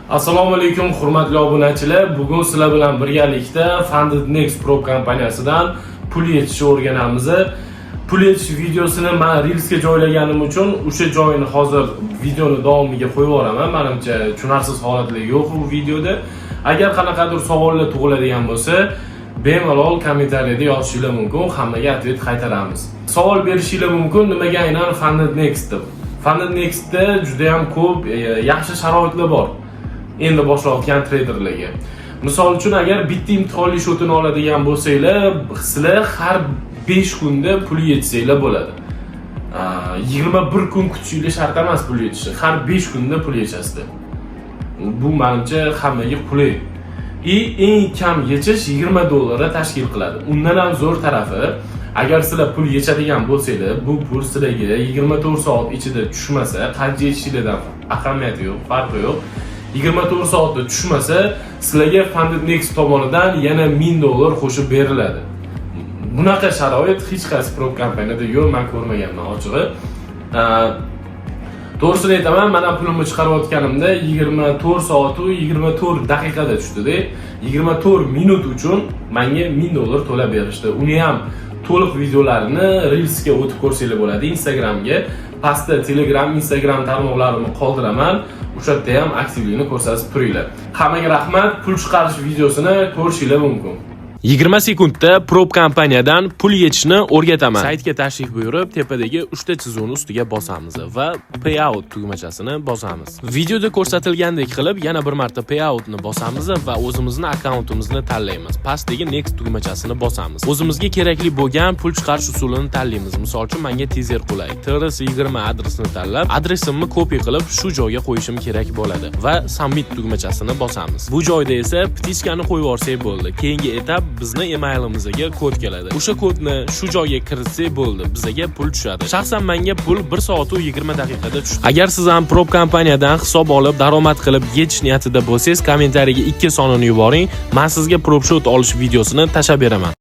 Assalomu alaykum hurmatli obunachilar. Bugun sizlar bilan birgalikda Fundednext Pro kompaniyasidan pul yetishni o'rganamiz. Pul yetish videosini men Reels'ga joylaganim uchun o'sha joyini hozir videoni davomiga qo'yib yuboraman. Menimcha tushunarsiz holatlar yo'q bu videoda. Agar qanaqadir savollar tug'iladigan bo'lsa, bemalol kommentariyada yozishingiz mumkin, hammaga atvet qaytaramiz. Savol berishingiz mumkin, nimaga aynan Fundednext deb. Fundednextda juda ham ko'p yaxshi sharoitlar bor. Endi boshlayotgan traderlarga. Misol uchun agar bitta imtihonli shotini oladigan bo'lsanglar, sizlar har 5 kunda pul yetsanglar bo'ladi. 21 kun kutishinglar shart emas pul yetishi. Har 5 kunda pul yechasizlar. Bu menimcha hammaga qulay. Eng kam yechish $20 tashkil qiladi. Undan ham zo'r tarafi, agar sizlar pul yechadigan bo'lsanglar, bu pul sizlarga 24 soat ichida tushmasa, qancha yechishingizdan ahamiyati yo'q, farqi yo'q. 24 soatda tushmasa, sizlarga Fundednext tomonidan yana $1000 qo'shib beriladi. Bunaqa sharoit hech qaysi pro kompaniyada yo'q, men ko'rmaganman ochig'i. To'g'risini aytaman, men pulimni chiqarayotganimda 24 soat va 24 daqiqada tushdi-da. 24 minut uchun menga $1000 to'lab berishdi. Uni ham to'liq videolarini Reels'ga o'tib ko'rsanglar bo'ladi, Instagramga. Pastda Telegram, Instagram tarmoqlarimni qoldiraman. O'sha yerda ham aktivlikni ko'rsatib turinglar. Hammaga rahmat. Pul chiqarish videosini ko'rishingiz mumkin. 20 sekundda Prop kompaniyadan pul yechishni o'rgataman. Saytga tashrif buyurib, tepadagi 3 ta chizuvni ustiga bosamiz va Payout tugmachasini bosamiz. Videoda ko'rsatilgandek qilib yana bir marta Payoutni bosamiz va o'zimizning akkauntimizni tanlaymiz. Pastdagi Next tugmachasini bosamiz. O'zimizga kerakli bo'lgan pul chiqarish usulini tanlaymiz. Misol uchun menga tezer qulay. TRS20 adresini tanlab, adresimni kopiya qilib shu joyga qo'yishim kerak bo'ladi va Submit tugmachasini bosamiz. Bu joyda esa ptichkani qo'yib yuborsak bo'ldi. Keyingi etap bizni emailimizga kod keladi. O'sha kodni shu joyga kiritsak bo'ldi, bizga pul tushadi. Shaxsan menga pul 1 soat va 20 daqiqada tushdi. Agar siz ham Prop kompaniyadan hisob olib, daromad qilib yechish niyatida bo'lsangiz, kommentariyaga 2 sonini yuboring. Men sizga Prop shot olish videosini tashlab beraman.